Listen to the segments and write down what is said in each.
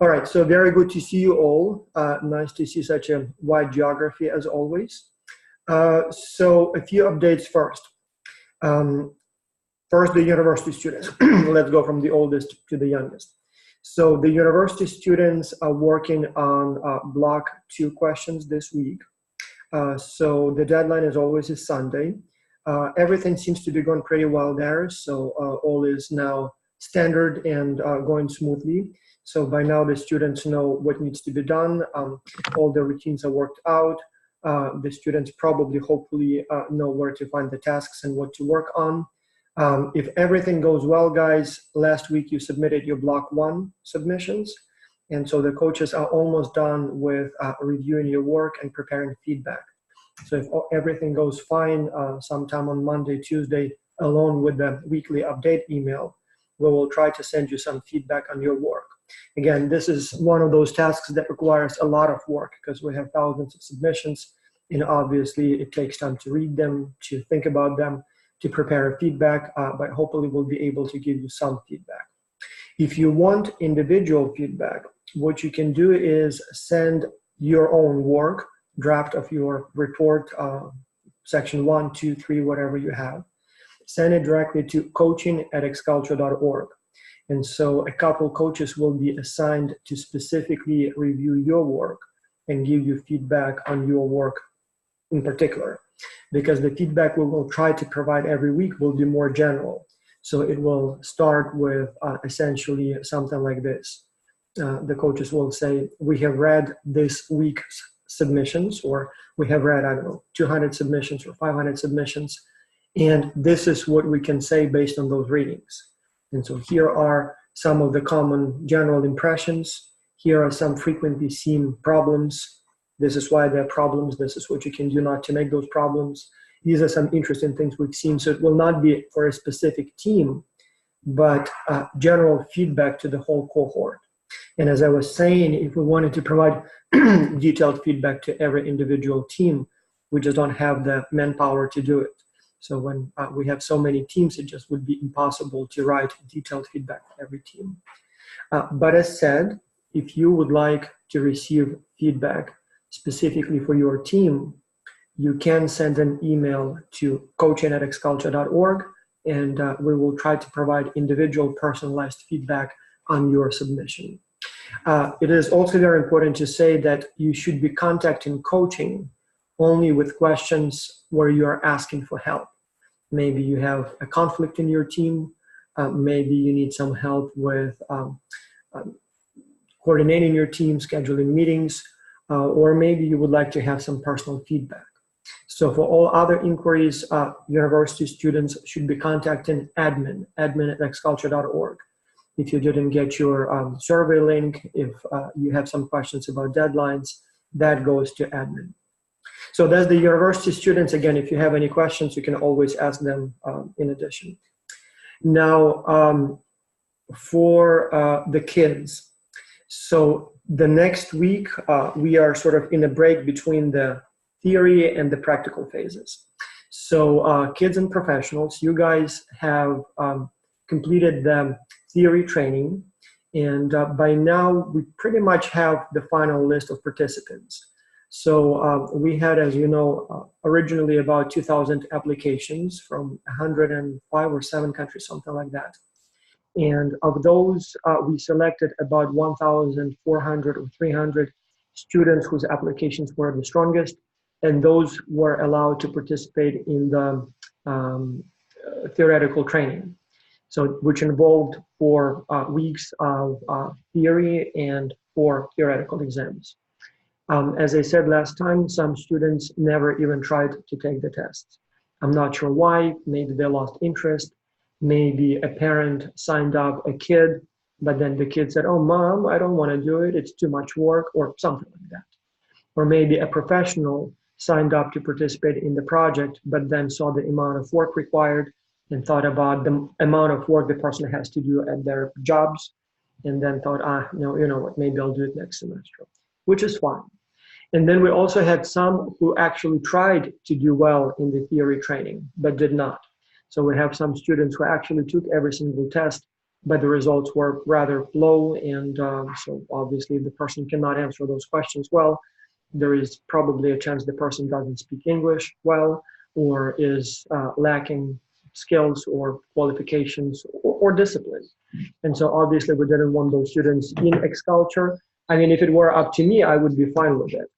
All right, so very good to see you all. Nice to see such a wide geography as always. So a few updates first. First, the university students. Let's go from the oldest to the youngest. So the university students are working on block 2 questions this week. So the deadline is always a Sunday. Everything seems to be going pretty well there. So all is now standard and going smoothly. So by now the students know what needs to be done. All the routines are worked out. The students probably, hopefully, know where to find the tasks and what to work on. If everything goes well, guys, last week you submitted your block 1 submissions. And so the coaches are almost done with reviewing your work and preparing feedback. So if everything goes fine, sometime on Monday, Tuesday, along with the weekly update email, we will try to send you some feedback on your work. Again, this is one of those tasks that requires a lot of work because we have thousands of submissions, and obviously it takes time to read them, to think about them, to prepare feedback, but hopefully we'll be able to give you some feedback. If you want individual feedback, what you can do is send your own work, draft of your report, section 1, 2, 3, whatever you have. Send it directly to coaching@xculture.org. And so a couple coaches will be assigned to specifically review your work and give you feedback on your work in particular, because the feedback we will try to provide every week will be more general. So it will start with essentially something like this. The coaches will say, we have read this week's submissions, or we have read, 200 submissions or 500 submissions, and this is what we can say based on those readings. And so here are some of the common general impressions. Here are some frequently seen problems. This is why they're problems. This is what you can do not to make those problems. These are some interesting things we've seen. So it will not be for a specific team, but general feedback to the whole cohort. And as I was saying, if we wanted to provide detailed feedback to every individual team, we just don't have the manpower to do it. So when we have so many teams, it just would be impossible to write detailed feedback for every team. But as said, if you would like to receive feedback specifically for your team, you can send an email to coaching@xculture.org, and we will try to provide individual personalized feedback on your submission. It is also very important to say that you should be contacting coaching only with questions where you are asking for help. Maybe you have a conflict in your team. Maybe you need some help with coordinating your team, scheduling meetings, or maybe you would like to have some personal feedback. So for all other inquiries, university students should be contacting admin@xculture.org. If you didn't get your survey link, if you have some questions about deadlines, that goes to admin. So that's the university students. Again, if you have any questions, you can always ask them in addition. Now, for the kids. So the next week, we are sort of in a break between the theory and the practical phases. So kids and professionals, you guys have completed the theory training, and by now we pretty much have the final list of participants. So we had, as you know, originally about 2,000 applications from 105 or 7 countries, something like that. And of those, we selected about 1,400 or 300 students whose applications were the strongest, and those were allowed to participate in the theoretical training. So, which involved 4 weeks of theory and 4 theoretical exams. As I said last time, some students never even tried to take the tests. I'm not sure why. Maybe they lost interest. Maybe a parent signed up a kid, but then the kid said, oh, mom, I don't want to do it. It's too much work, or something like that. Or maybe a professional signed up to participate in the project, but then saw the amount of work required and thought about the amount of work the person has to do at their jobs, and then thought, no, you know what, maybe I'll do it next semester, which is fine. And then we also had some who actually tried to do well in the theory training, but did not. So we have some students who actually took every single test but the results were rather low. And so obviously, if the person cannot answer those questions well, there is probably a chance the person doesn't speak English well, or is lacking skills or qualifications or discipline. And so obviously we didn't want those students in X culture. I mean, if it were up to me, I would be fine with it.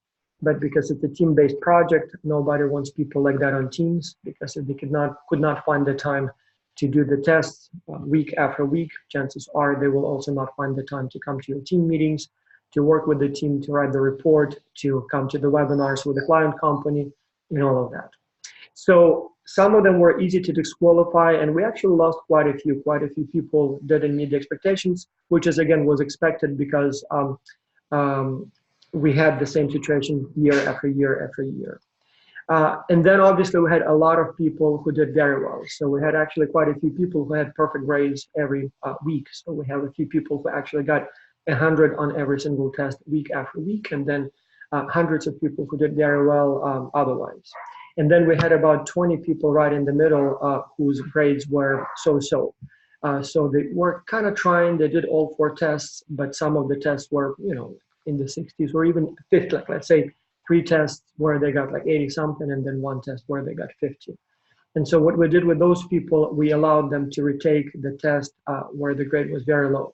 But because it's a team-based project, nobody wants people like that on teams, because if they could not find the time to do the tests week after week, chances are they will also not find the time to come to your team meetings, to work with the team, to write the report, to come to the webinars with the client company, and all of that. So some of them were easy to disqualify, and we actually lost quite a few. Quite a few people didn't meet the expectations, which is again was expected, because we had the same situation year after year after year. And then obviously we had a lot of people who did very well. So we had actually quite a few people who had perfect grades every week. So we have a few people who actually got 100 on every single test week after week, and then hundreds of people who did very well otherwise. And then we had about 20 people right in the middle whose grades were so-so. So they were kind of trying, they did all 4 tests, but some of the tests were, in the 60s or even 50, like let's say 3 tests where they got like 80 something, and then 1 test where they got 50. And so what we did with those people, we allowed them to retake the test where the grade was very low.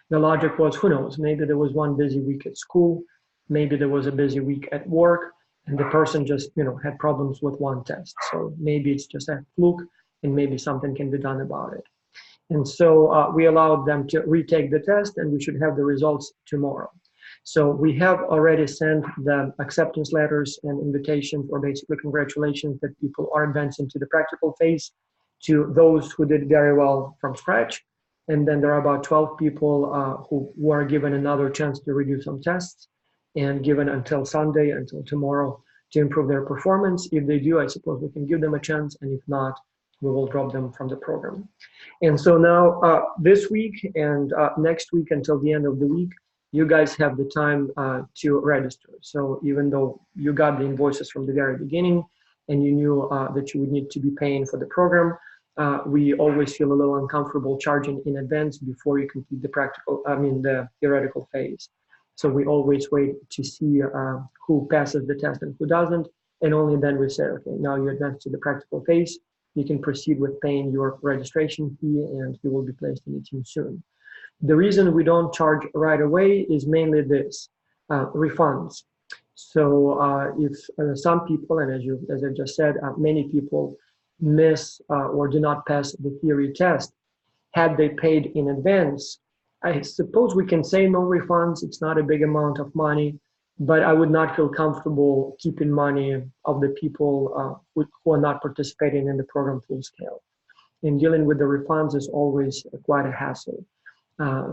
The logic was, who knows, maybe there was one busy week at school, maybe there was a busy week at work, and the person just, had problems with 1 test. So maybe it's just a fluke, and maybe something can be done about it. And so we allowed them to retake the test, and we should have the results tomorrow. So we have already sent the acceptance letters and invitations, or basically congratulations that people are advancing to the practical phase, to those who did very well from scratch. And then there are about 12 people who were given another chance to redo some tests, and given until Sunday, until tomorrow, to improve their performance. If they do, I suppose we can give them a chance, and if not, we will drop them from the program. And so now this week and next week until the end of the week, you guys have the time to register. So even though you got the invoices from the very beginning, and you knew that you would need to be paying for the program, we always feel a little uncomfortable charging in advance before you complete the theoretical phase. So we always wait to see who passes the test and who doesn't, and only then we say, okay, now you advance to the practical phase, you can proceed with paying your registration fee, and you will be placed in the team soon. The reason we don't charge right away is mainly this, refunds. So if some people, and as I just said, many people miss or do not pass the theory test, had they paid in advance, I suppose we can say no refunds. It's not a big amount of money, but I would not feel comfortable keeping money of the people who are not participating in the program full scale. And dealing with the refunds is always quite a hassle.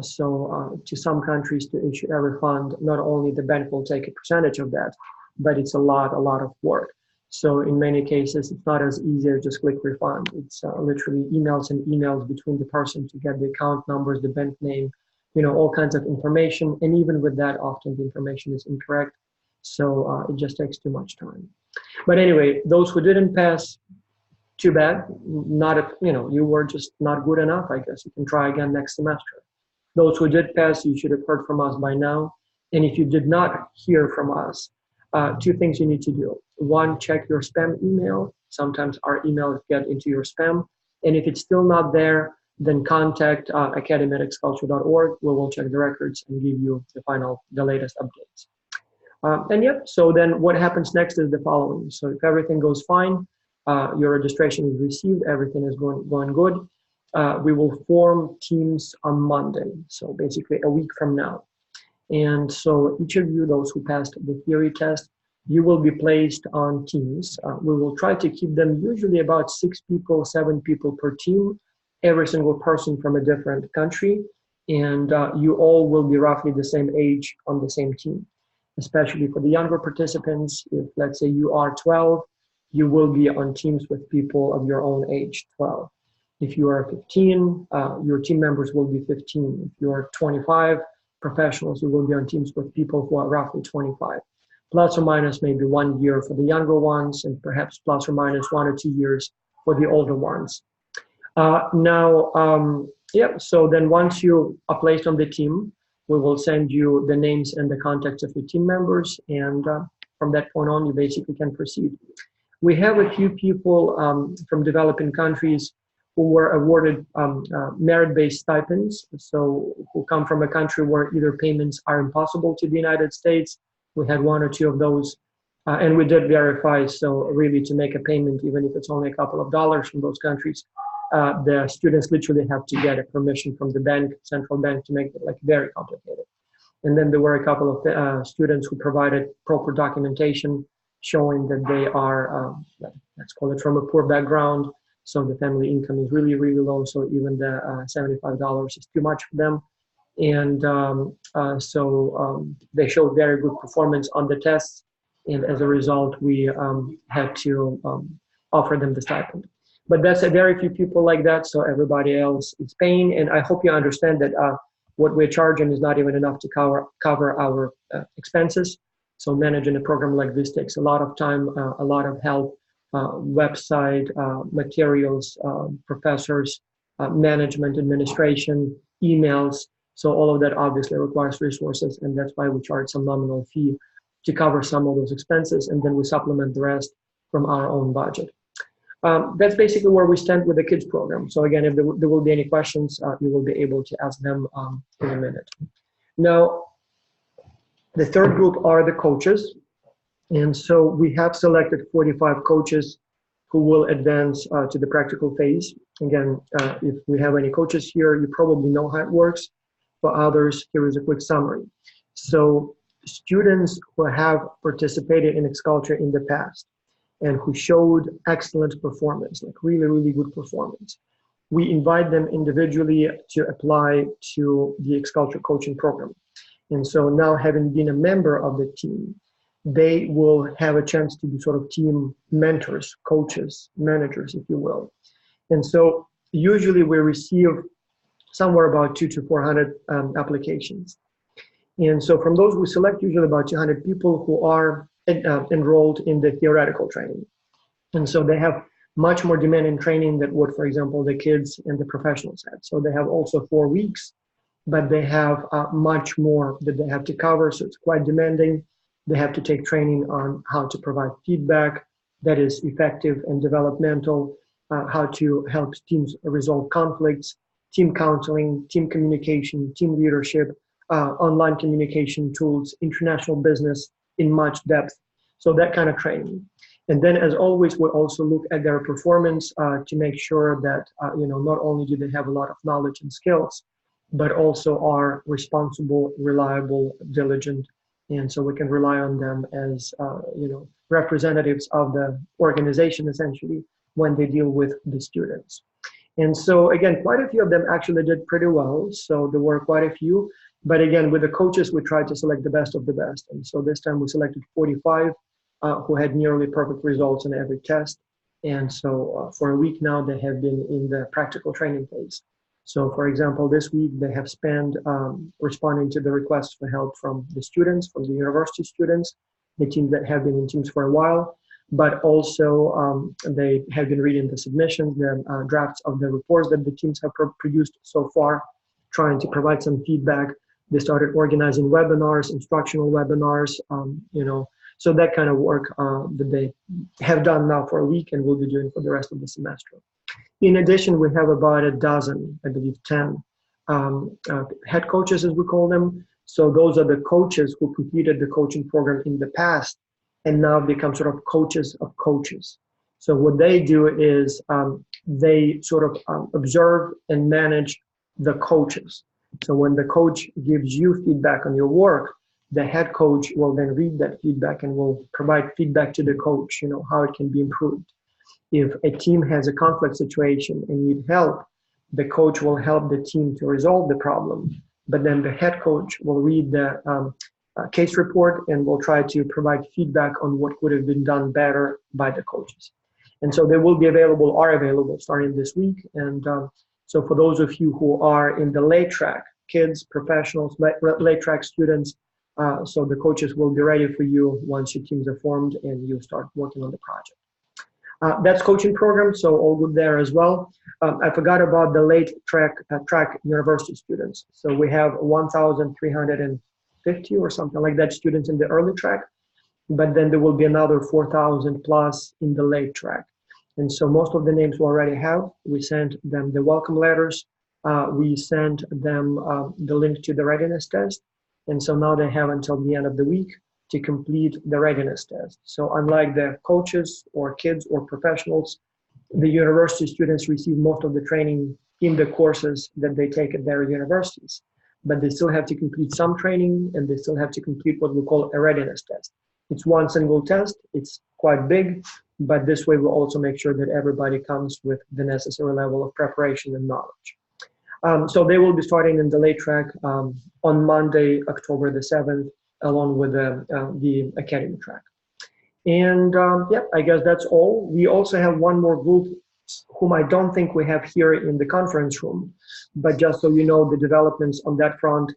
So to some countries, to issue a refund, not only the bank will take a percentage of that, but it's a lot of work. So in many cases, it's not as easy as just click refund. It's literally emails and emails between the person to get the account numbers, the bank name, all kinds of information. And even with that, often the information is incorrect. So it just takes too much time. But anyway, those who didn't pass, too bad. Not if, you were just not good enough, I guess. You can try again next semester. Those who did pass, you should have heard from us by now. And if you did not hear from us, 2 things you need to do. 1, check your spam email. Sometimes our emails get into your spam. And if it's still not there, then contact academy@xculture.org. We will check the records and give you the latest updates. So then what happens next is the following. So if everything goes fine, your registration is received, everything is going good, we will form teams on Monday, so basically a week from now. And so each of you, those who passed the theory test, you will be placed on teams. We will try to keep them usually about 6 people, 7 people per team, every single person from a different country. And you all will be roughly the same age on the same team, especially for the younger participants. If, let's say, you are 12, you will be on teams with people of your own age, 12. If you are 15, your team members will be 15. If you are 25 professionals, you will be on teams with people who are roughly 25. Plus or minus maybe 1 year for the younger ones, and perhaps plus or minus 1 or 2 years for the older ones. Now, Yeah, so then once you are placed on the team, we will send you the names and the contacts of the team members, and from that point on, you basically can proceed. We have a few people from developing countries who were awarded merit-based stipends, so who come from a country where either payments are impossible to the United States. We had one or two of those, and we did verify, so really to make a payment, even if it's only a couple of dollars from those countries, the students literally have to get a permission from the bank, central bank, to make it like very complicated. And then there were a couple of students who provided proper documentation showing that they are, let's call it, from a poor background. So the family income is really, really low. So even the $75 is too much for them. And they showed very good performance on the tests. And as a result, we had to offer them the stipend. But that's a very few people like that. So everybody else is paying. And I hope you understand that what we're charging is not even enough to cover our expenses. So managing a program like this takes a lot of time, a lot of help, website, materials, professors, management, administration, emails. So all of that obviously requires resources, and that's why we charge some nominal fee to cover some of those expenses, and then we supplement the rest from our own budget. That's basically where we stand with the kids program. So again, if there will be any questions, you will be able to ask them in a minute. Now, the third group are the coaches. And so we have selected 45 coaches who will advance to the practical phase. Again, if we have any coaches here, you probably know how it works. For others, here is a quick summary. So students who have participated in X-Culture in the past and who showed excellent performance, like really, really good performance, we invite them individually to apply to the X-Culture coaching program. And so now, having been a member of the team, they will have a chance to be sort of team mentors, coaches, managers, if you will. And so usually we receive somewhere about 200 to 400 applications. And so from those, we select usually about 200 people who are enrolled in the theoretical training. And so they have much more demanding training than what, for example, the kids and the professionals had. So they have also 4 weeks, but they have much more that they have to cover. So it's quite demanding. They have to take training on how to provide feedback that is effective and developmental, how to help teams resolve conflicts, team counseling, team communication, team leadership, online communication tools, international business in much depth. So that kind of training. And then, as always, we also look at their performance to make sure that not only do they have a lot of knowledge and skills, but also are responsible, reliable, diligent, and so we can rely on them as representatives of the organization, essentially, when they deal with the students. And so again, quite a few of them actually did pretty well. So there were quite a few, but again, with the coaches, we tried to select the best of the best. And so this time we selected 45 who had nearly perfect results in every test. And so for a week now, they have been in the practical training phase. So for example, this week they have spent responding to the requests for help from the students, from the university students, the teams that have been in teams for a while, but also they have been reading the submissions, the drafts of the reports that the teams have produced so far, trying to provide some feedback. They started organizing webinars, instructional webinars, so that kind of work that they have done now for a week and will be doing for the rest of the semester. In addition, we have about a dozen, I believe 10 head coaches, as we call them. So those are the coaches who completed the coaching program in the past and now become sort of coaches of coaches. So what they do is they sort of observe and manage the coaches. So when the coach gives you feedback on your work, the head coach will then read that feedback and will provide feedback to the coach, how it can be improved. If a team has a conflict situation and need help, the coach will help the team to resolve the problem. But then the head coach will read the case report and will try to provide feedback on what could have been done better by the coaches. And so they are available starting this week. And so for those of you who are in the late track, kids, professionals, late track students, so the coaches will be ready for you once your teams are formed and you start working on the project. That's coaching program, so all good there as well. I forgot about the late track university students. So we have 1,350 or something like that students in the early track, but then there will be another 4,000 plus in the late track. And so most of the names we already have. We sent them the welcome letters. We sent them the link to the readiness test. And so now they have until the end of the week to complete the readiness test. So unlike the coaches or kids or professionals, the university students receive most of the training in the courses that they take at their universities. But they still have to complete some training, and they still have to complete what we call a readiness test. It's one single test. It's quite big, but this way we'll also make sure that everybody comes with the necessary level of preparation and knowledge. So they will be starting in the late track on Monday, October the 7th, along with the academy track. And yeah, I guess that's all. We also have one more group whom I don't think we have here in the conference room, but just so you know the developments on that front.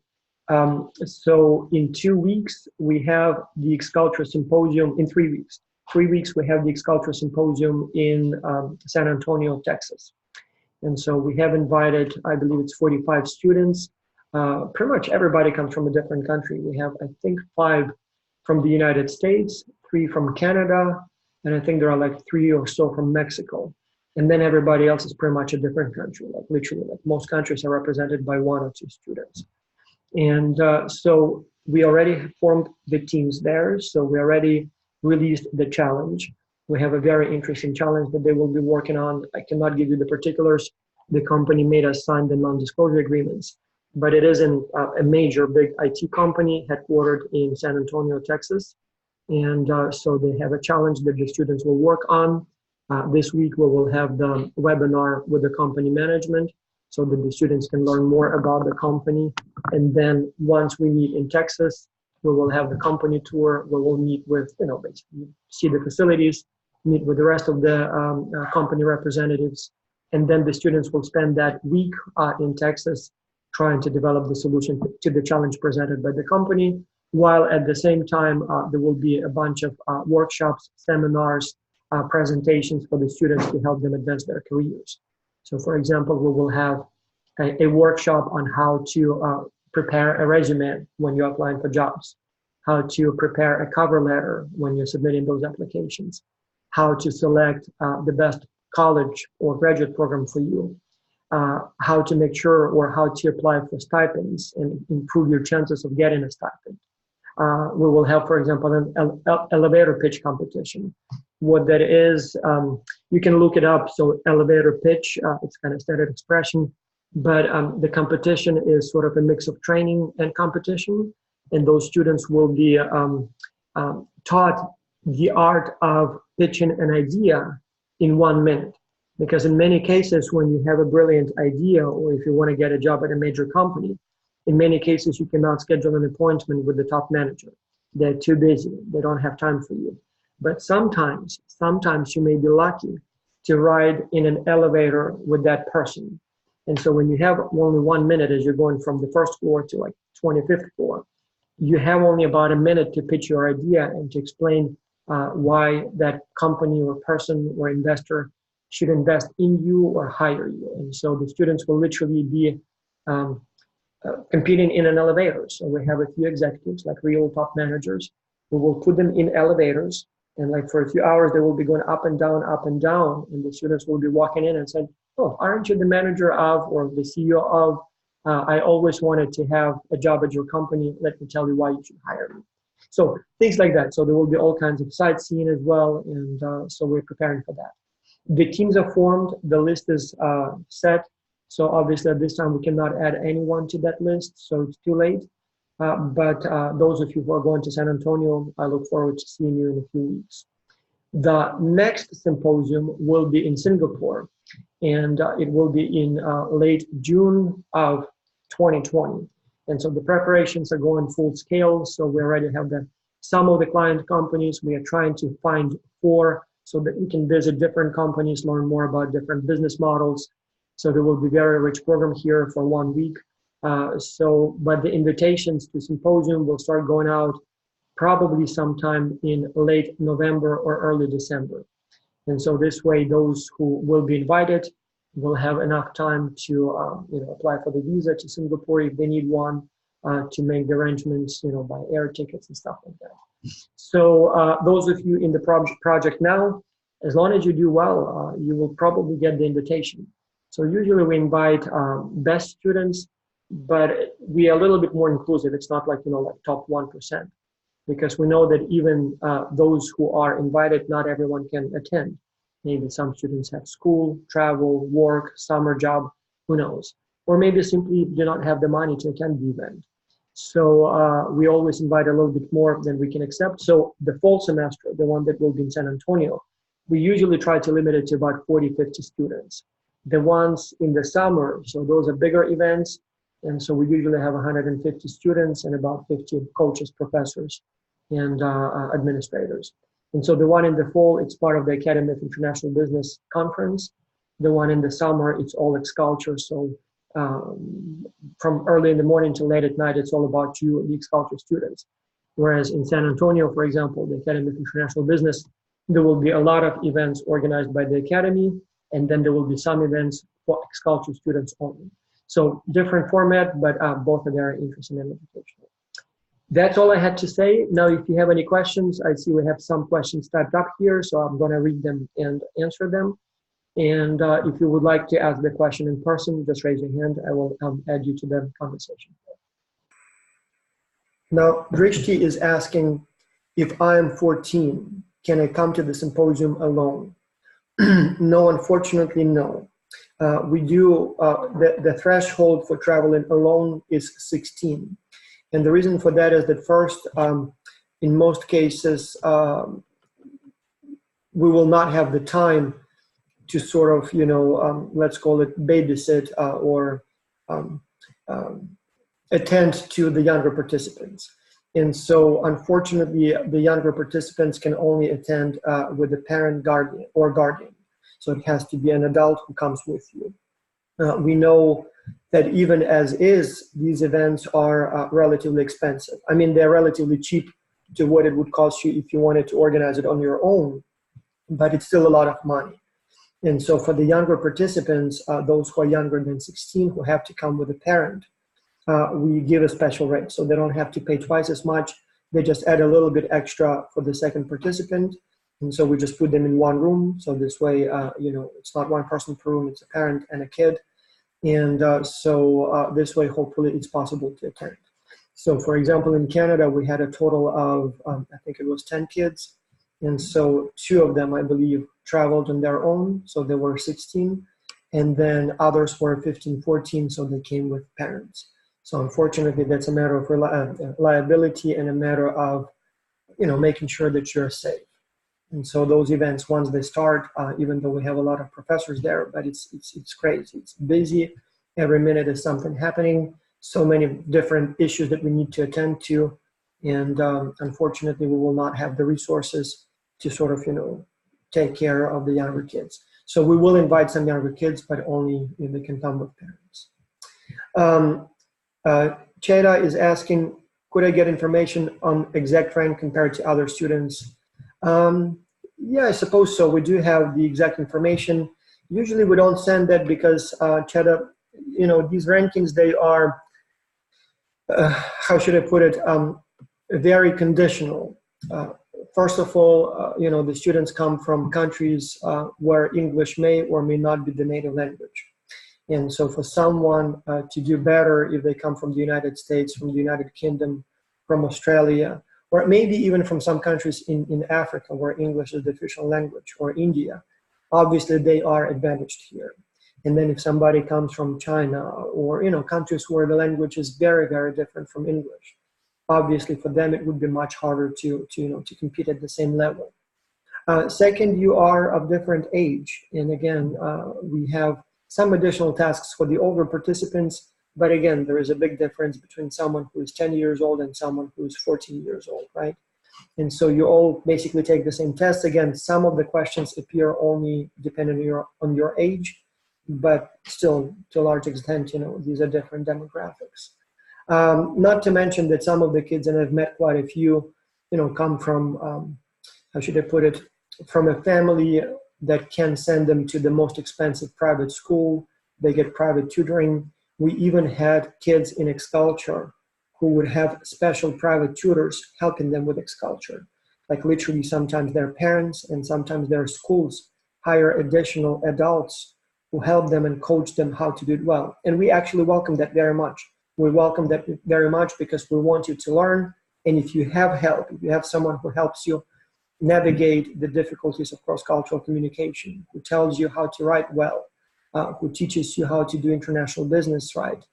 So in 2 weeks, we have the X-Culture Symposium. In 3 weeks. 3 weeks, we have the X-Culture Symposium in San Antonio, Texas. And so we have invited, I believe it's 45 students. Pretty much everybody comes from a different country. We have, I think, 5 from the United States, 3 from Canada, and I think there are like 3 or so from Mexico. And then everybody else is pretty much a different country, like literally, like most countries are represented by 1 or 2 students. And so we already formed the teams there. So we already released the challenge. We have a very interesting challenge that they will be working on. I cannot give you the particulars. The company made us sign the non-disclosure agreements, but it is a major big IT company headquartered in San Antonio, Texas. And so they have a challenge that the students will work on. This week we will have the webinar with the company management so that the students can learn more about the company. And then once we meet in Texas, we will have the company tour where we'll meet with, basically see the facilities, meet with the rest of the company representatives. And then the students will spend that week in Texas trying to develop the solution to the challenge presented by the company, while at the same time, there will be a bunch of workshops, seminars, presentations for the students to help them advance their careers. So for example, we will have a workshop on how to prepare a resume when you're applying for jobs, how to prepare a cover letter when you're submitting those applications, how to select the best college or graduate program for you, how to make sure or how to apply for stipends and improve your chances of getting a stipend. We will have, for example, an elevator pitch competition. What that is, you can look it up. So elevator pitch, it's kind of standard expression, but the competition is sort of a mix of training and competition. And those students will be taught the art of pitching an idea in 1 minute. Because in many cases, when you have a brilliant idea, or if you want to get a job at a major company, in many cases, you cannot schedule an appointment with the top manager. They're too busy. They don't have time for you. But sometimes you may be lucky to ride in an elevator with that person. And so when you have only 1 minute as you're going from the first floor to like 25th floor, you have only about a minute to pitch your idea and to explain why that company or person or investor should invest in you or hire you. And so the students will literally be competing in an elevator. So we have a few executives, like real top managers, who will put them in elevators. And like for a few hours, they will be going up and down, up and down. And the students will be walking in and saying, oh, aren't you the manager of, or the CEO of, I always wanted to have a job at your company. Let me tell you why you should hire me. So things like that. So there will be all kinds of sightseeing as well. And so we're preparing for that. The teams are formed. The list is set. So obviously at this time, we cannot add anyone to that list. So it's too late. But those of you who are going to San Antonio, I look forward to seeing you in a few weeks. The next symposium will be in Singapore, and it will be in late June of 2020. And so the preparations are going full scale. So we already have some of the client companies. We are trying to find 4 so that we can visit different companies, learn more about different business models. So there will be very rich program here for 1 week. But the invitations to symposium will start going out probably sometime in late November or early December. And so this way, those who will be invited will have enough time to apply for the visa to Singapore if they need one, to make the arrangements, buy air tickets and stuff like that. So those of you in the project now, as long as you do well, you will probably get the invitation. So usually we invite best students, but we are a little bit more inclusive. It's not like, like top 1%, because we know that even those who are invited, not everyone can attend. Maybe some students have school, travel, work, summer job, who knows? Or maybe simply do not have the money to attend the event. So we always invite a little bit more than we can accept. So the fall semester, the one that will be in San Antonio, we usually try to limit it to about 40, 50 students. The ones in the summer, so those are bigger events. And so we usually have 150 students and about 50 coaches, professors, and administrators. And so the one in the fall, it's part of the Academy of International Business Conference. The one in the summer, it's all ex-culture. So from early in the morning to late at night, it's all about you, the ex-culture students. Whereas in San Antonio, for example, the Academy of International Business, there will be a lot of events organized by the Academy, and then there will be some events for ex-culture students only. So different format, but both are very interesting and educational. That's all I had to say. Now, if you have any questions, I see we have some questions typed up here, so I'm going to read them and answer them. And if you would like to ask the question in person, just raise your hand. I will add you to the conversation. Now, Drishti is asking, if I am 14, can I come to the symposium alone? No, unfortunately, no. We do, the threshold for traveling alone is 16. And the reason for that is that first, in most cases, we will not have the time to sort of, let's call it babysit or attend to the younger participants. And so unfortunately, the younger participants can only attend with a parent, guardian, or guardian. So it has to be an adult who comes with you. We know that even as is, these events are relatively expensive. I mean, they're relatively cheap to what it would cost you if you wanted to organize it on your own, but it's still a lot of money. And so for the younger participants, those who are younger than 16, who have to come with a parent, we give a special rate. So they don't have to pay twice as much. They just add a little bit extra for the second participant. And so we just put them in one room. So this way, it's not one person per room, it's a parent and a kid. And so this way, hopefully it's possible to attend. So for example, in Canada, we had a total of, I think it was 10 kids. And so 2 of them, I believe, traveled on their own. So they were 16. And then others were 15, 14. So they came with parents. So unfortunately, that's a matter of liability and a matter of, making sure that you're safe. And so those events, once they start, even though we have a lot of professors there, but it's crazy. It's busy. Every minute is something happening. So many different issues that we need to attend to. And unfortunately, we will not have the resources to sort of, take care of the younger kids. So we will invite some younger kids, but only if they can come with parents. Cheda is asking, could I get information on exact rank compared to other students? Yeah, I suppose so. We do have the exact information. Usually we don't send that because, Cheda, these rankings, they are, how should I put it, very conditional. First of all, the students come from countries where English may or may not be the native language. And so for someone to do better, if they come from the United States, from the United Kingdom, from Australia, or maybe even from some countries in Africa where English is the official language, or India, obviously they are advantaged here. And then if somebody comes from China or countries where the language is very, very different from English, obviously for them it would be much harder to compete at the same level. Second, you are of different age, and again, we have some additional tasks for the older participants. But again, there is a big difference between someone who is 10 years old and someone who is 14 years old, right? And so you all basically take the same test. Again, some of the questions appear only depending on your age, but still, to a large extent, these are different demographics. Not to mention that some of the kids, and I've met quite a few, come from, how should I put it, from a family that can send them to the most expensive private school. They get private tutoring. We even had kids in X-Culture who would have special private tutors helping them with X-Culture. Like literally sometimes their parents and sometimes their schools hire additional adults who help them and coach them how to do it well. And we actually welcome that very much. We welcome that very much because we want you to learn. And if you have help, if you have someone who helps you navigate the difficulties of cross-cultural communication, who tells you how to write well, who teaches you how to do international business right,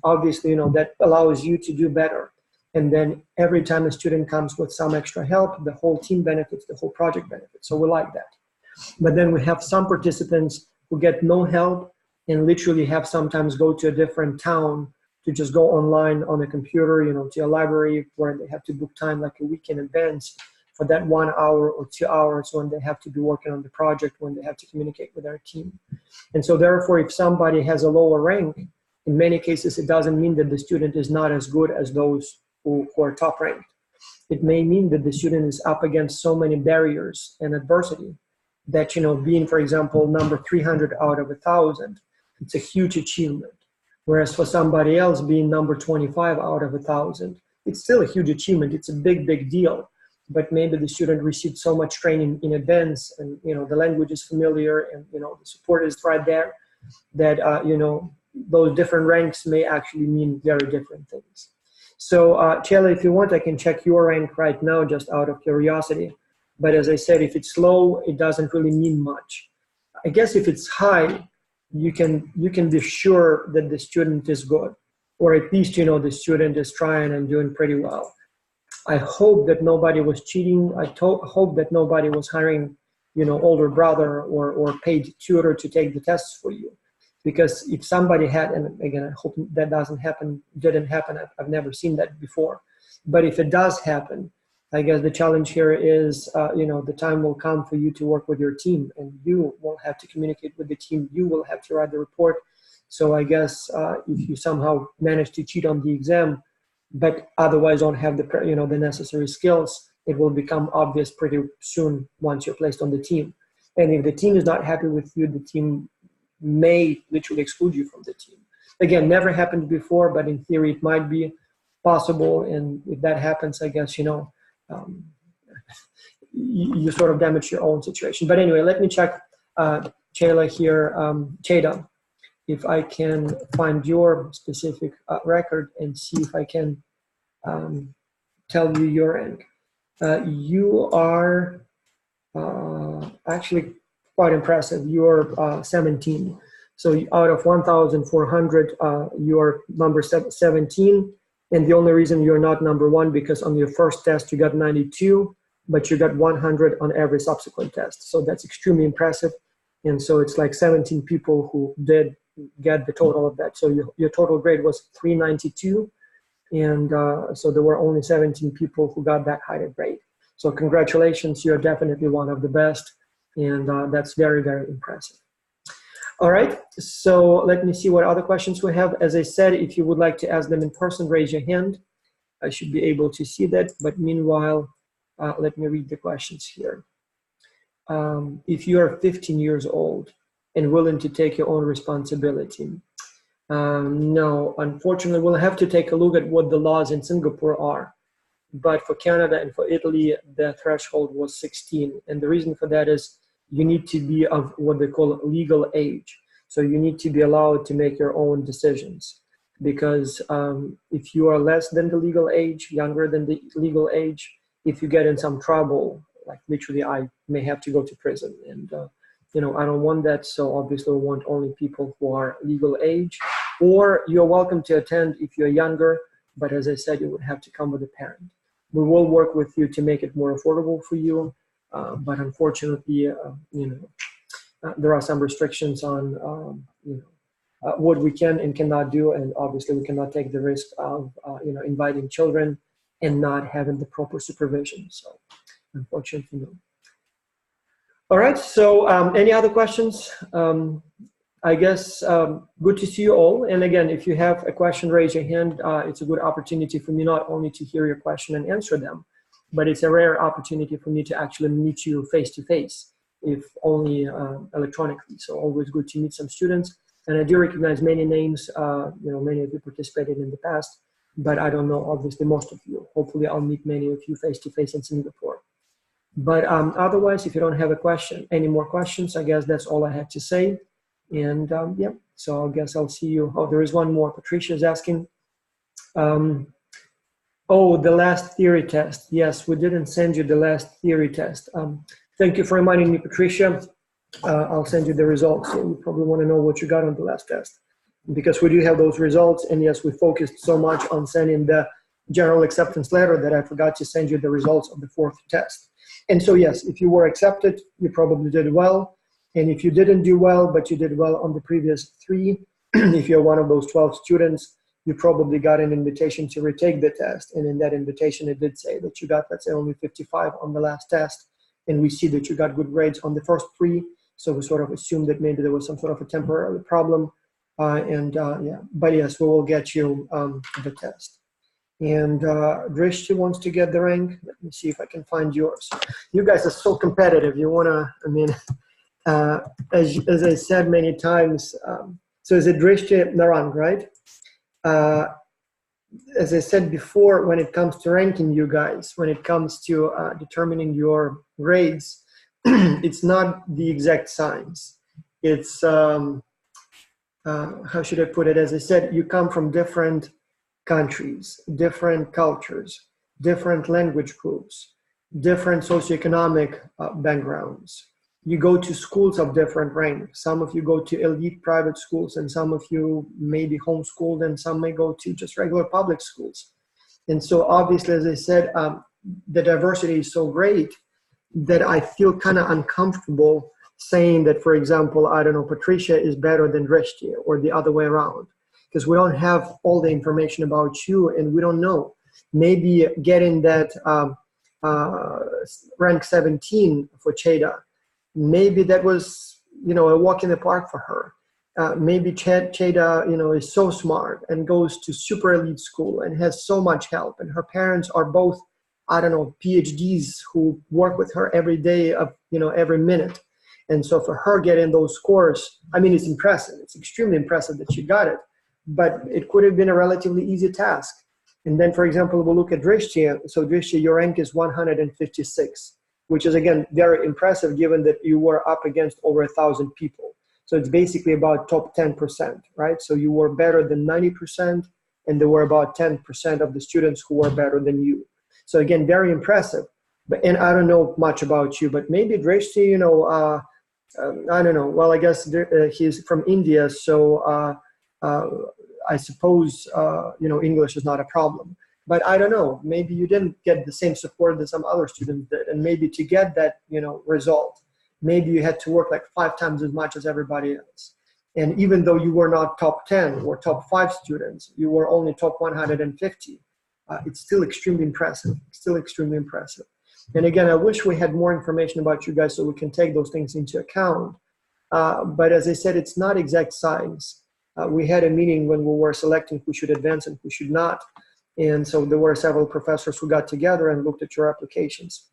obviously, that allows you to do better. And then every time a student comes with some extra help, the whole team benefits, the whole project benefits. So we like that. But then we have some participants who get no help and literally have sometimes go to a different town to just go online on a computer, to a library where they have to book time like a week in advance for that 1 hour or 2 hours when they have to be working on the project, when they have to communicate with their team. And so therefore, if somebody has a lower rank, in many cases, it doesn't mean that the student is not as good as those who are top ranked. It may mean that the student is up against so many barriers and adversity that, being, for example, number 300 out of 1,000, it's a huge achievement. Whereas for somebody else being number 25 out of 1,000, it's still a huge achievement. It's a big, big deal. But maybe the student received so much training in advance and, the language is familiar and, the support is right there that, those different ranks may actually mean very different things. So, Chela, if you want, I can check your rank right now just out of curiosity. But as I said, if it's low, it doesn't really mean much. I guess if it's high, you can be sure that the student is good, or at least, the student is trying and doing pretty well. I hope that nobody was cheating. I hope that nobody was hiring, older brother or paid tutor to take the tests for you. Because if somebody had, and again, I hope that didn't happen. I've never seen that before. But if it does happen, I guess the challenge here is, the time will come for you to work with your team, and you will have to communicate with the team. You will have to write the report. So I guess if you somehow manage to cheat on the exam, but otherwise don't have the necessary skills, it will become obvious pretty soon once you're placed on the team. And if the team is not happy with you, the team may literally exclude you from the team. Again, never happened before, but in theory it might be possible. And if that happens, I guess, you sort of damage your own situation. But anyway, let me check Chela here, Cheda, if I can find your specific record and see if I can tell you your rank. You are actually quite impressive. You're 17. So out of 1,400, you're number 17. And the only reason you're not number one, because on your first test you got 92, but you got 100 on every subsequent test. So that's extremely impressive. And so it's like 17 people who did get the total of that. So your total grade was 392. And so there were only 17 people who got that high grade. So congratulations, you're definitely one of the best. And that's very, very impressive. All right, so let me see what other questions we have. As I said, if you would like to ask them in person, raise your hand. I should be able to see that. But meanwhile, let me read the questions here. If you are 15 years old and willing to take your own responsibility, no, unfortunately, we'll have to take a look at what the laws in Singapore are. But for Canada and for Italy, the threshold was 16. And the reason for that is you need to be of what they call legal age. So you need to be allowed to make your own decisions. Because if you are less than the legal age, younger than the legal age, if you get in some trouble, like literally I may have to go to prison. And I don't want that. So obviously we want only people who are legal age. Or you're welcome to attend if you're younger. But as I said, you would have to come with a parent. We will work with you to make it more affordable for you. But unfortunately, there are some restrictions on, what we can and cannot do. And obviously we cannot take the risk of, inviting children and not having the proper supervision. So unfortunately, no. All right, so any other questions? I guess good to see you all. And again, if you have a question, raise your hand. It's a good opportunity for me not only to hear your question and answer them, but it's a rare opportunity for me to actually meet you face to face if only electronically. So always good to meet some students. And I do recognize many names, many of you participated in the past, but I don't know, obviously, most of you. Hopefully I'll meet many of you face-to-face in Singapore. But otherwise, if you don't have any more questions, I guess that's all I had to say. And yeah, so I guess I'll see you. Oh, there is one more. Patricia's asking. Oh, the last theory test. Yes, we didn't send you the last theory test. Thank you for reminding me, Patricia. I'll send you the results. So you probably want to know what you got on the last test, because we do have those results. And yes, we focused so much on sending the general acceptance letter that I forgot to send you the results of the 4th test. And so yes, if you were accepted, you probably did well. And if you didn't do well, but you did well on the previous 3, if you're one of those 12 students, you probably got an invitation to retake the test. And in that invitation, it did say that you got, let's say, only 55 on the last test. And we see that you got good grades on the first 3. So we sort of assumed that maybe there was some sort of a temporary problem. Yeah, but yes, we will get you the test. And Drishti wants to get the rank. Let me see if I can find yours. You guys are so competitive. You want to, I mean, as I said many times, so is it Drishti Narang, right? As I said before, when it comes to ranking you guys, when it comes to determining your grades, it's not the exact science. It's, how should I put it? As I said, you come from different countries, different cultures, different language groups, different socioeconomic backgrounds. You go to schools of different rank. Some of you go to elite private schools, and some of you may be homeschooled, and some may go to just regular public schools. And so obviously, as I said, the diversity is so great that I feel kind of uncomfortable saying that, for example, I don't know, Patricia is better than Drishti, or the other way around, because we don't have all the information about you, and we don't know. Maybe getting that rank 17 for Cheda, maybe that was, a walk in the park for her. Maybe Cheda, is so smart and goes to super elite school and has so much help, and her parents are both, I don't know, PhDs who work with her every day of, every minute. And so for her getting those scores, I mean, it's impressive. It's extremely impressive that she got it, but it could have been a relatively easy task. And then, for example, we'll look at Drishti. So Drishti, your rank is 156, which is, again, very impressive given that you were up against over 1,000 people. So it's basically about top 10%, right? So you were better than 90%, and there were about 10% of the students who were better than you. So again, very impressive. And I don't know much about you, but maybe Drishti, I don't know. Well, I guess he's from India, so I suppose, English is not a problem. But I don't know, maybe you didn't get the same support that some other students did. And maybe to get that, result, maybe you had to work like 5 times as much as everybody else. And even though you were not top 10 or top 5 students, you were only top 150. It's still extremely impressive, And again, I wish we had more information about you guys so we can take those things into account. But as I said, it's not exact science. We had a meeting when we were selecting who should advance and who should not. And so there were several professors who got together and looked at your applications.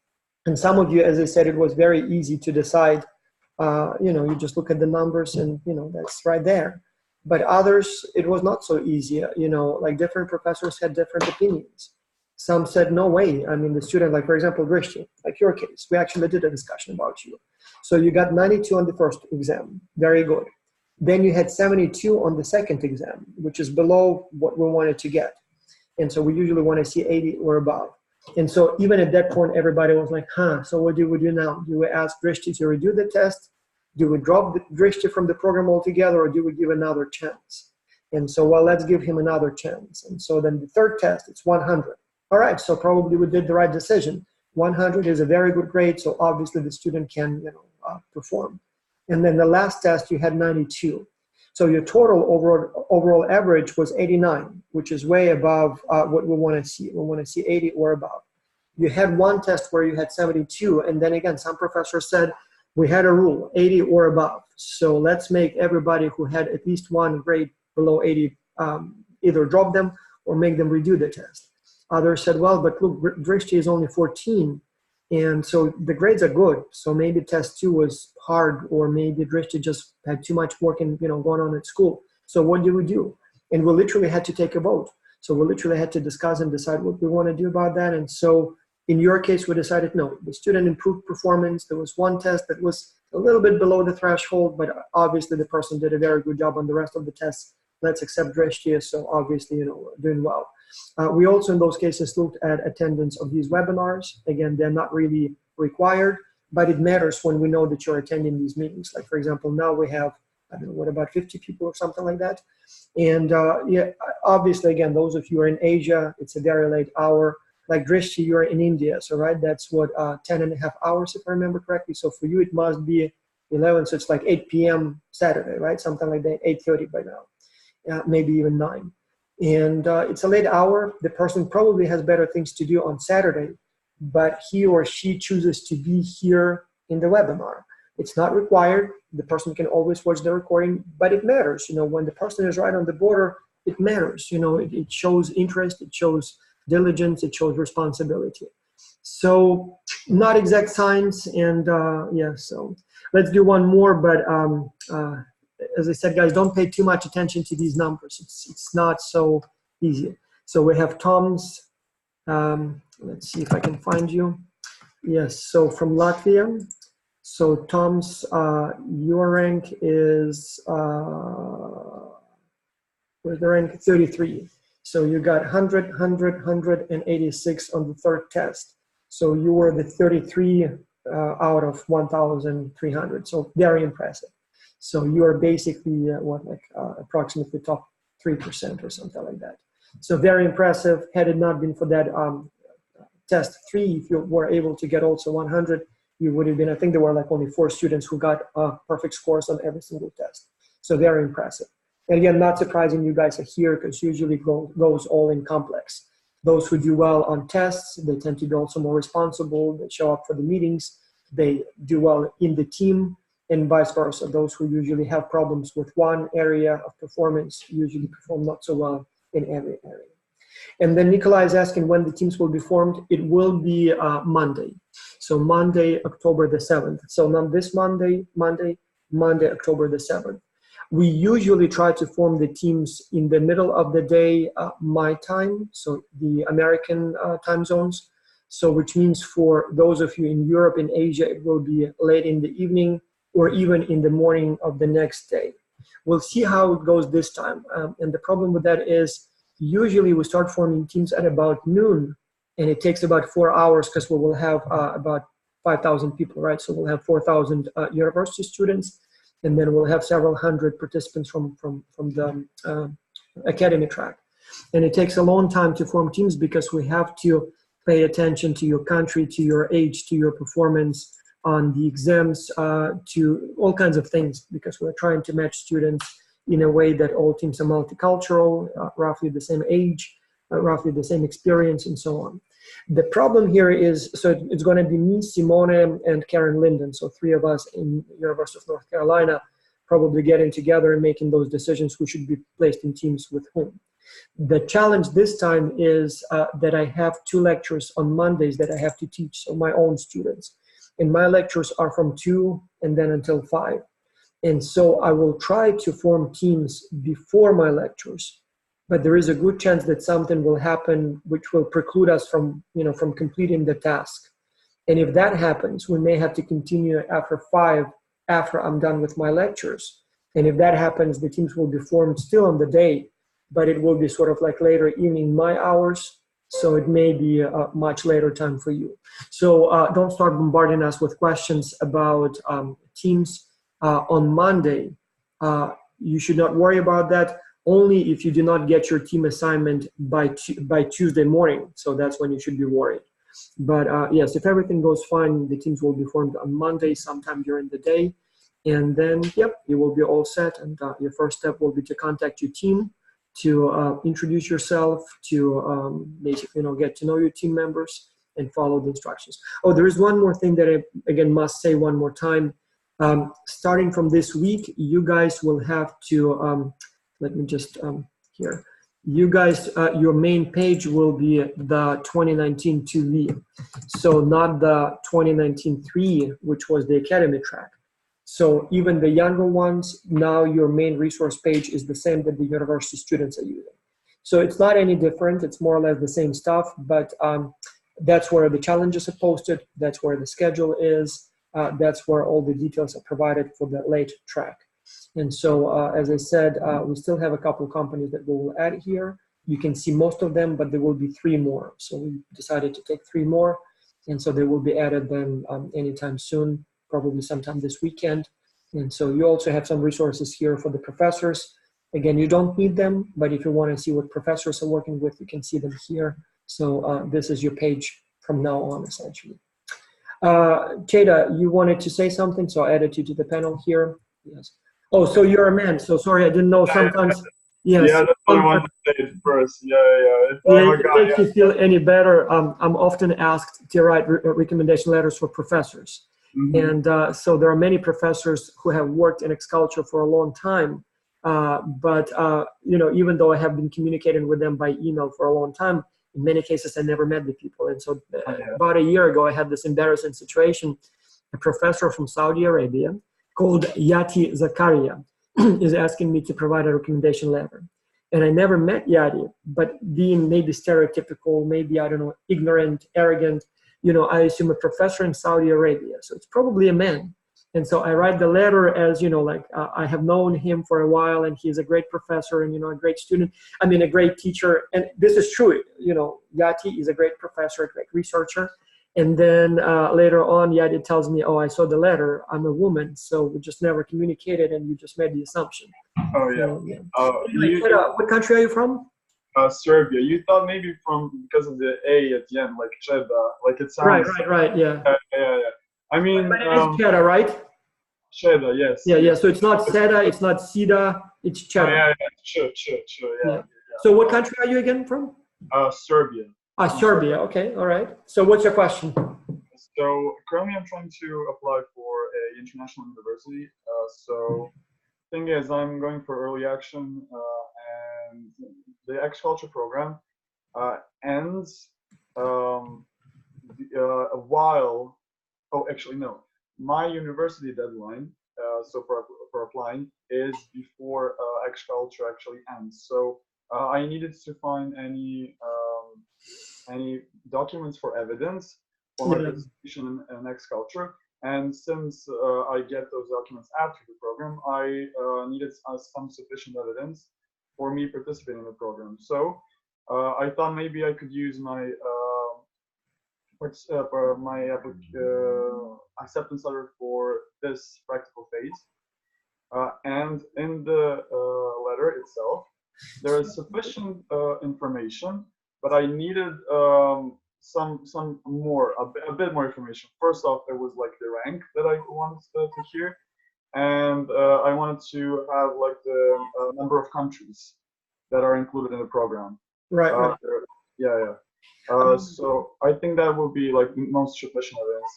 And some of you, as I said, it was very easy to decide, you just look at the numbers and, that's right there. But others, it was not so easy. Like different professors had different opinions. Some said, no way. I mean, the student, like, for example, Drishti, like your case, we actually did a discussion about you. So you got 92 on the first exam. Very good. Then you had 72 on the second exam, which is below what we wanted to get. And so we usually want to see 80 or above. And so even at that point, everybody was like, so what do we do now? Do we ask Drishti to redo the test? Do we drop Drishti from the program altogether, or do we give another chance? And so, well, let's give him another chance. And so then the third test, it's 100. All right, so probably we did the right decision. 100 is a very good grade, so obviously the student can, perform. And then the last test, you had 92. So your total overall average was 89, which is way above what we want to see. We want to see 80 or above. You had one test where you had 72, and then again, some professors said, we had a rule, 80 or above. So let's make everybody who had at least one grade below 80 either drop them or make them redo the test. Others said, well, but look, Drishti is only 14. And so the grades are good. So maybe test 2 was hard, or maybe Drishti just had too much work and going on at school. So what do we do? And we literally had to take a vote. So we literally had to discuss and decide what we want to do about that. And so in your case, we decided no. The student improved performance. There was one test that was a little bit below the threshold, but obviously the person did a very good job on the rest of the tests. Let's accept Drishti, so obviously doing well. We also, in those cases, looked at attendance of these webinars. Again, they're not really required, but it matters when we know that you're attending these meetings. Like, for example, now we have, I don't know, what, about 50 people or something like that. And yeah, obviously, again, those of you who are in Asia, it's a very late hour. Like Drishti, you're in India, so right, that's what, 10 and a half hours, if I remember correctly. So for you, it must be 11, so it's like 8 p.m. Saturday, right? Something like that, 8:30 by now, maybe even 9. And it's a late hour. The person probably has better things to do on Saturday, but he or she chooses to be here in the webinar. It's not required. The person can always watch the recording, but it matters. When the person is right on the border, it matters. It shows interest, it shows diligence, it shows responsibility. So not exact science, and yeah, so let's do one more, but as I said, guys, don't pay too much attention to these numbers. It's not so easy. So we have Tom's, let's see if I can find you. Yes, so from Latvia. So Tom's, your rank is, where's the rank? 33. So you got 100, 100, 186 on the third test. So you were the 33 out of 1,300. So very impressive. So you are basically, approximately top 3% or something like that. So very impressive. Had it not been for that test 3, if you were able to get also 100, you would have been, I think there were like only 4 students who got perfect scores on every single test. So very impressive. And again, not surprising you guys are here, because usually goes all in complex. Those who do well on tests, they tend to be also more responsible. They show up for the meetings. They do well in the team, and vice versa. Those who usually have problems with one area of performance usually perform not so well in every area. And then Nikolai is asking when the teams will be formed. It will be Monday. So Monday, October the 7th. So not this Monday, Monday, October the 7th. We usually try to form the teams in the middle of the day, my time, so the American time zones. So which means for those of you in Europe and Asia, it will be late in the evening or even in the morning of the next day. We'll see how it goes this time. And the problem with that is usually we start forming teams at about noon, and it takes about 4 hours because we will have about 5,000 people, right? So we'll have 4,000 university students, and then we'll have several hundred participants from the academy track. And it takes a long time to form teams because we have to pay attention to your country, to your age, to your performance on the exams, to all kinds of things, because we're trying to match students in a way that all teams are multicultural, roughly the same age, roughly the same experience, and so on. The problem here is, so it's going to be me, Simone, and Karen Linden, so 3 of us in University of North Carolina, probably getting together and making those decisions who should be placed in teams with whom. The challenge this time is that I have 2 lectures on Mondays that I have to teach, so my own students. And my lectures are from 2 and then until 5. And so I will try to form teams before my lectures, but there is a good chance that something will happen which will preclude us from, from completing the task. And if that happens, we may have to continue after 5, after I'm done with my lectures. And if that happens, the teams will be formed still on the day, but it will be sort of like later evening my hours. So it may be a much later time for you. So don't start bombarding us with questions about teams on Monday. You should not worry about that. Only if you do not get your team assignment by Tuesday morning. So that's when you should be worried. But yes, if everything goes fine, the teams will be formed on Monday sometime during the day. And then, yep, you will be all set. And your first step will be to contact your team, to introduce yourself, to basically get to know your team members and follow the instructions. Oh, there is one more thing that I, again, must say one more time. Starting from this week, you guys will have to, let me just here. you guys, your main page will be the 2019 2V. So not the 2019 3, which was the academy track. So even the younger ones, now your main resource page is the same that the university students are using. So it's not any different. It's more or less the same stuff, but that's where the challenges are posted. That's where the schedule is. That's where all the details are provided for the late track. And so, as I said, we still have a couple of companies that we will add here. You can see most of them, but there will be 3 more. So we decided to take 3 more. And so they will be added then anytime soon, probably sometime this weekend. And so you also have some resources here for the professors. Again, you don't need them, but if you want to see what professors are working with, you can see them here. So this is your page from now on, essentially. Jada, you wanted to say something, so I added you to the panel here. Yes. Oh, so you're a man. So sorry, I didn't know sometimes. Yes. Yeah, that's what I wanted to say first. Yeah. If Yeah, I'm a if it guy, makes you feel any better, I'm often asked to write recommendation letters for professors. And so there are many professors who have worked in X-Culture for a long time. But even though I have been communicating with them by email for a long time, in many cases I never met the people. And so about a year ago, I had this embarrassing situation. A professor from Saudi Arabia called Yati Zakaria is asking me to provide a recommendation letter. And I never met Yati, but being maybe stereotypical, maybe, I don't know, ignorant, arrogant, I assume a professor in Saudi Arabia. So it's probably a man. And so I write the letter as, I have known him for a while and he's a great professor and, a great student. I mean, a great teacher. And this is true. Yati is a great professor, a great researcher. And then later on, Yati tells me, oh, I saw the letter. I'm a woman. So we just never communicated and you just made the assumption. Oh, yeah. So, yeah. What country are you from? Serbia. You thought maybe because of the A at the end, like Cheda, like it sounds. Right, yeah. Yeah. I mean, but it is Cheda, right? Cheda, yes. Yeah. So it's not Seda, it's not Sida, it's Cheda. Oh, yeah. Sure. Yeah. So what country are you again from? Serbia. Serbia. Okay, all right. So what's your question? So currently, I'm trying to apply for a international university. So thing is, I'm going for early action, and the X-Culture program ends a while. Oh, actually, no. My university deadline, so for applying, is before X-Culture actually ends. So I needed to find any documents for evidence for my participation in X-Culture. And since I get those documents after the program, I needed some sufficient evidence for me participating in the program. So I thought maybe I could use my acceptance letter for this practical phase. And in the letter itself, there is sufficient information, but I needed some more, a bit more information. First off, there was like the rank that I wanted to hear, and I wanted to have like the number of countries that are included in the program. Right. Yeah. So I think that would be like most sufficient evidence.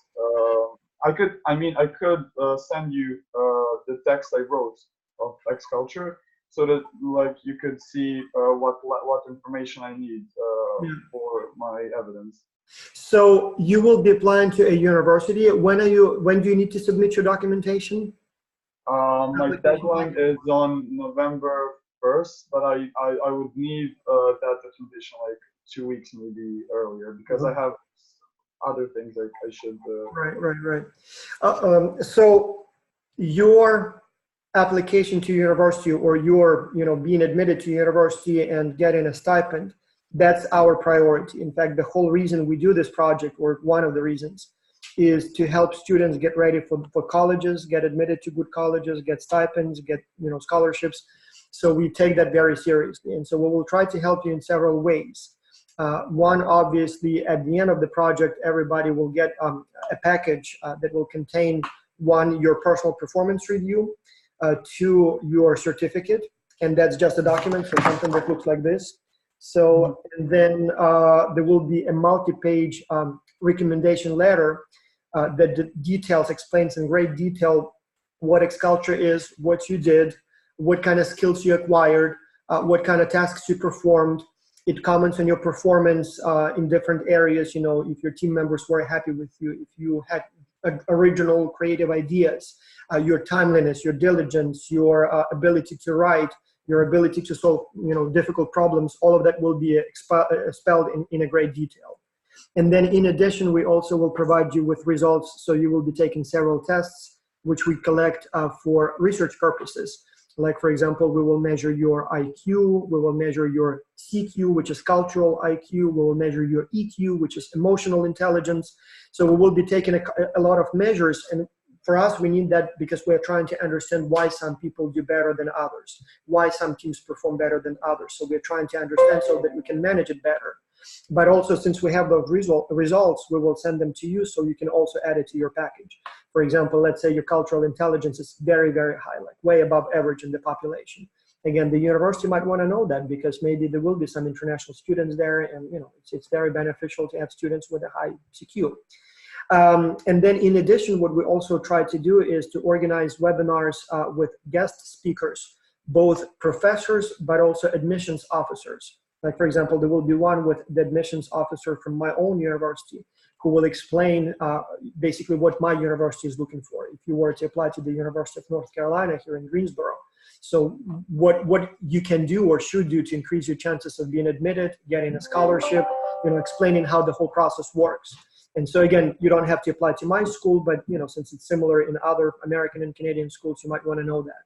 I could send you the text I wrote of X-Culture, so that like you could see what information I need for my evidence. So you will be applying to a university. When do you need to submit your documentation? My deadline is on November 1st, but I would need that documentation like 2 weeks maybe earlier, because I have other things I should. Right. So your application to university, or your being admitted to university and getting a stipend, that's our priority. In fact, the whole reason we do this project, or one of the reasons, is to help students get ready for colleges, get admitted to good colleges, get stipends, get scholarships. So we take that very seriously, and so we will try to help you in several ways. One, obviously, at the end of the project, everybody will get a package that will contain, one, your personal performance review, two, your certificate, and that's just a document, so something that looks like this. So, and then there will be a multi-page recommendation letter that explains in great detail what X-Culture is, what you did, what kind of skills you acquired, what kind of tasks you performed. It comments on your performance in different areas. You know, if your team members were happy with you, if you had original creative ideas, your timeliness, your diligence, your ability to write, your ability to solve, you know, difficult problems, all of that will be spelled in a great detail. And then in addition, we also will provide you with results. So you will be taking several tests, which we collect for research purposes. Like, for example, we will measure your IQ, we will measure your CQ, which is cultural IQ, we will measure your EQ, which is emotional intelligence. So we will be taking a lot of measures, and for us, we need that because we're trying to understand why some people do better than others, why some teams perform better than others. So we're trying to understand so that we can manage it better. But also, since we have those results, we will send them to you so you can also add it to your package. For example, let's say your cultural intelligence is very, very high, like way above average in the population. Again, the university might want to know that because maybe there will be some international students there, and you know, it's very beneficial to have students with a high CQ. And then in addition, what we also try to do is to organize webinars with guest speakers, both professors, but also admissions officers. Like, for example, there will be one with the admissions officer from my own university who will explain basically what my university is looking for. If you were to apply to the University of North Carolina here in Greensboro, so what you can do or should do to increase your chances of being admitted, getting a scholarship, you know, explaining how the whole process works. And so again, you don't have to apply to my school, but you know, since it's similar in other American and Canadian schools, you might want to know that.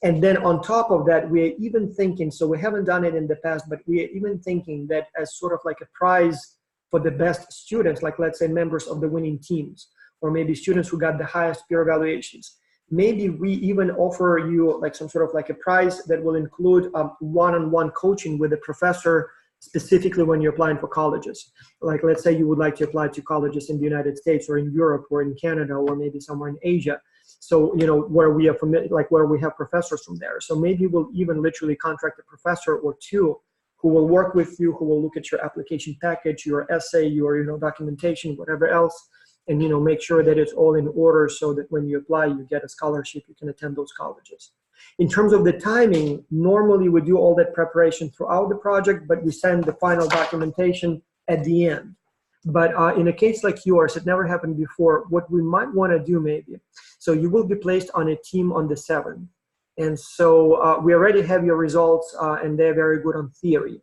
And then on top of that, we're even thinking, so we haven't done it in the past, but we're even thinking that as sort of like a prize for the best students, like let's say members of the winning teams, or maybe students who got the highest peer evaluations, maybe we even offer you like some sort of like a prize that will include one-on-one coaching with a professor, specifically when you're applying for colleges. Like, let's say you would like to apply to colleges in the United States or in Europe or in Canada or maybe somewhere in Asia. So, you know, where we are familiar, like where we have professors from there. So maybe we'll even literally contract a professor or two who will work with you, who will look at your application package, your essay, your, you know, documentation, whatever else, and, you know, make sure that it's all in order so that when you apply, you get a scholarship, you can attend those colleges. In terms of the timing, normally we do all that preparation throughout the project, but we send the final documentation at the end. But in a case like yours, it never happened before, what we might want to do maybe, so you will be placed on a team on the 7th. And so we already have your results and they're very good on theory.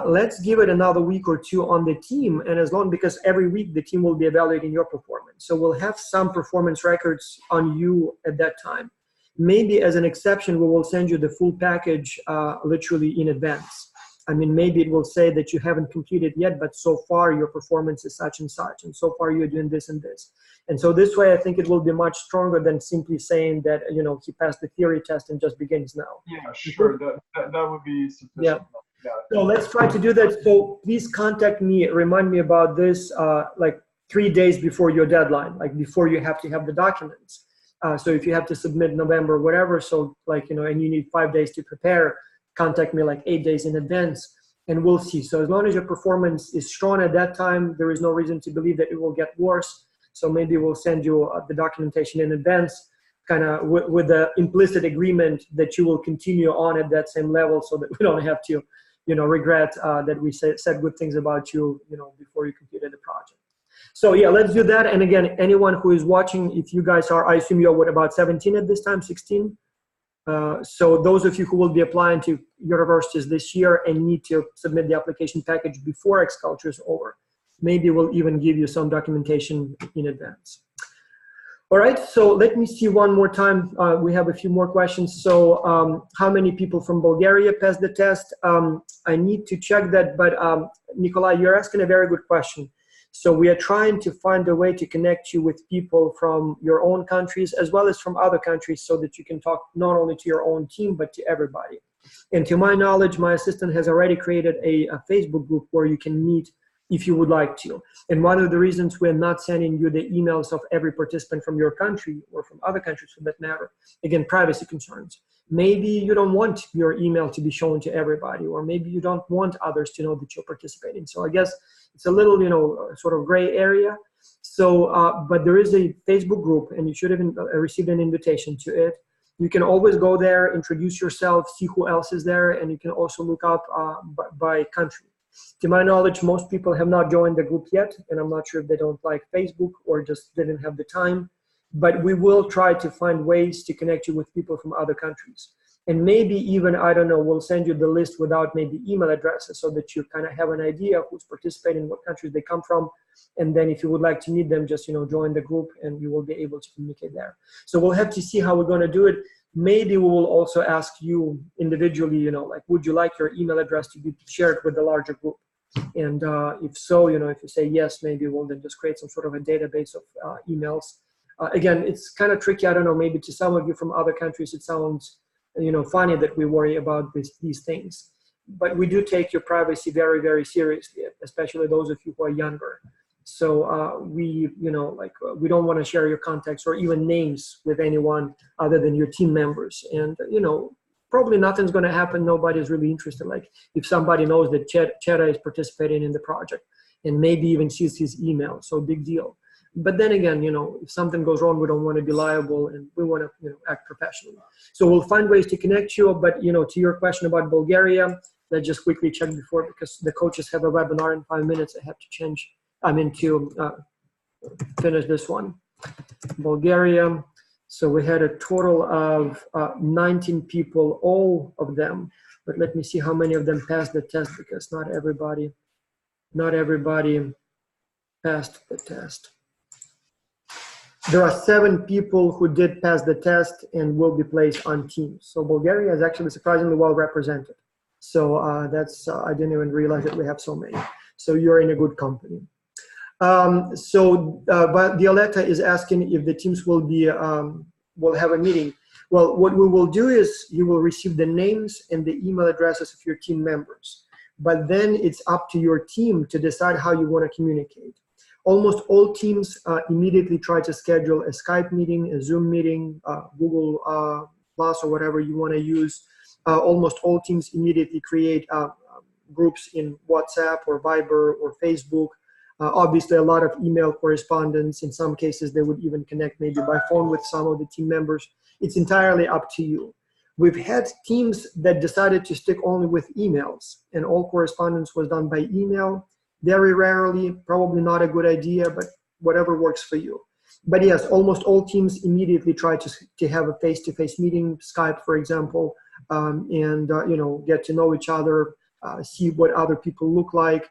Let's give it another week or two on the team, and as long, because every week the team will be evaluating your performance. So we'll have some performance records on you at that time. Maybe as an exception, we will send you the full package literally in advance. I mean, maybe it will say that you haven't completed yet, but so far your performance is such and such, and so far you're doing this and this. And so this way, I think it will be much stronger than simply saying that, you know, he passed the theory test and just begins now. Yeah, sure. That would be sufficient. Yeah. So let's try to do that. So please contact me, remind me about this like 3 days before your deadline, like before you have to have the documents. So if you have to submit November, whatever, so like, you know, and you need 5 days to prepare, contact me like 8 days in advance and we'll see. So as long as your performance is strong at that time, there is no reason to believe that it will get worse. So maybe we'll send you the documentation in advance, kind of with the implicit agreement that you will continue on at that same level so that we don't have to, you know, regret that we said good things about you, you know, before you completed the project. So yeah, let's do that. And again, anyone who is watching, if you guys are, I assume you're what, about 17 at this time, 16? So those of you who will be applying to universities this year and need to submit the application package before X-Culture is over, maybe we'll even give you some documentation in advance. All right, so let me see one more time. We have a few more questions. So how many people from Bulgaria passed the test? I need to check that, but Nikolai, you're asking a very good question. So we are trying to find a way to connect you with people from your own countries as well as from other countries so that you can talk not only to your own team, but to everybody. And to my knowledge, my assistant has already created a Facebook group where you can meet if you would like to. And one of the reasons we're not sending you the emails of every participant from your country or from other countries for that matter, again, privacy concerns. Maybe you don't want your email to be shown to everybody, or maybe you don't want others to know that you're participating. So I guess it's a little, you know, sort of gray area. So, but there is a Facebook group and you should have received an invitation to it. You can always go there, introduce yourself, see who else is there, and you can also look up by country. To my knowledge, most people have not joined the group yet, and I'm not sure if they don't like Facebook or just didn't have the time. But we will try to find ways to connect you with people from other countries. And maybe even, I don't know, we'll send you the list without maybe email addresses so that you kind of have an idea of who's participating, what countries they come from. And then if you would like to meet them, just, join the group and you will be able to communicate there. So we'll have to see how we're going to do it. Maybe we will also ask you individually, like, would you like your email address to be shared with the larger group? And if so, if you say yes, maybe we'll then just create some sort of a database of emails. Again, it's kind of tricky. I don't know, maybe to some of you from other countries, it sounds, funny that we worry about these things. But we do take your privacy very, very seriously, especially those of you who are younger. So we don't want to share your contacts or even names with anyone other than your team members. And, probably nothing's going to happen. Nobody's really interested. Like if somebody knows that Chera is participating in the project and maybe even sees his email, so big deal. But then again, if something goes wrong, we don't want to be liable and we want to, act professionally. So we'll find ways to connect you. But, to your question about Bulgaria, let's just quickly check before, because the coaches have a webinar in 5 minutes. I have to finish this one. Bulgaria. So we had a total of 19 people, all of them. But let me see how many of them passed the test, because not everybody passed the test. There are 7 people who did pass the test and will be placed on teams. So Bulgaria is actually surprisingly well represented. So that's, I didn't even realize that we have so many. So you're in a good company. But Violetta is asking if the teams will have a meeting. Well, what we will do is you will receive the names and the email addresses of your team members. But then it's up to your team to decide how you want to communicate. Almost all teams immediately try to schedule a Skype meeting, a Zoom meeting, Google Plus or whatever you want to use. Almost all teams immediately create groups in WhatsApp or Viber or Facebook. Obviously, a lot of email correspondence. In some cases, they would even connect maybe by phone with some of the team members. It's entirely up to you. We've had teams that decided to stick only with emails, and all correspondence was done by email. Very rarely, probably not a good idea, but whatever works for you. But yes, almost all teams immediately try to have a face-to-face meeting, Skype, for example, and get to know each other, see what other people look like.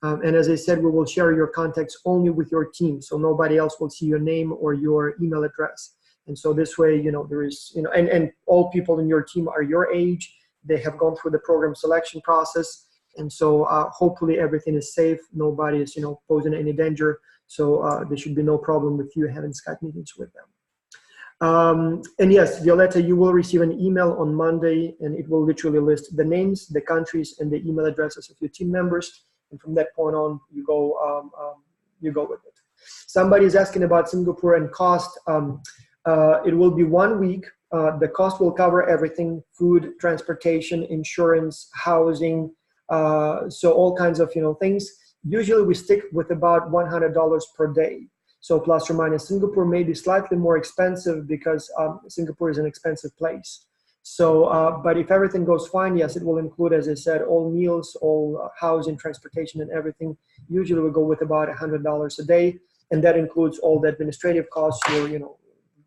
And as I said, we will share your contacts only with your team, so nobody else will see your name or your email address. And so this way, there is, and all people in your team are your age. They have gone through the program selection process. And so hopefully everything is safe. Nobody is, posing any danger. So there should be no problem with you having Skype meetings with them. And yes, Violetta, you will receive an email on Monday, and it will literally list the names, the countries, and the email addresses of your team members. And from that point on, you go with it. Somebody is asking about Singapore and cost. It will be 1 week. The cost will cover everything: food, transportation, insurance, housing, so all kinds of things. Usually we stick with about $100 per day. So plus or minus. Singapore may be slightly more expensive because Singapore is an expensive place. So, but if everything goes fine, yes, it will include, as I said, all meals, all housing, transportation, and everything. Usually we go with about $100 a day, and that includes all the administrative costs, your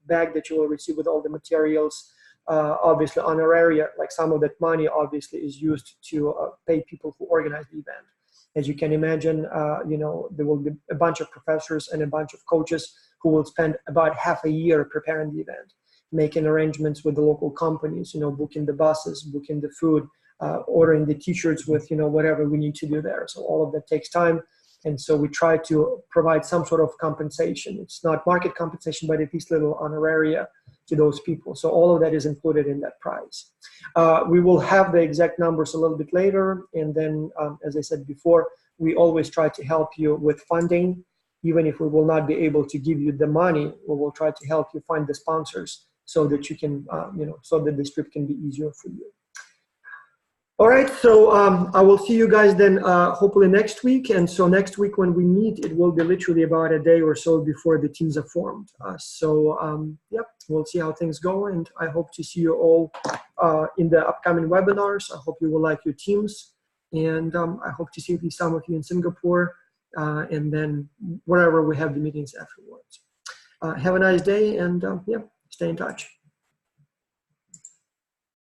bag that you will receive with all the materials. Obviously, honoraria, like some of that money, obviously is used to pay people who organize the event. As you can imagine, there will be a bunch of professors and a bunch of coaches who will spend about half a year preparing the event, making arrangements with the local companies, booking the buses, booking the food, ordering the t-shirts with, whatever we need to do there. So all of that takes time. And so we try to provide some sort of compensation. It's not market compensation, but at least little honoraria to those people. So all of that is included in that price. We will have the exact numbers a little bit later. And then, as I said before, we always try to help you with funding. Even if we will not be able to give you the money, we will try to help you find the sponsors so that you can, so that this trip can be easier for you. All right, so I will see you guys then hopefully next week. And so next week when we meet, it will be literally about a day or so before the teams are formed. Yep, we'll see how things go. And I hope to see you all in the upcoming webinars. I hope you will like your teams. And I hope to see some of you in Singapore, and then wherever we have the meetings afterwards. Have a nice day, and yeah, stay in touch.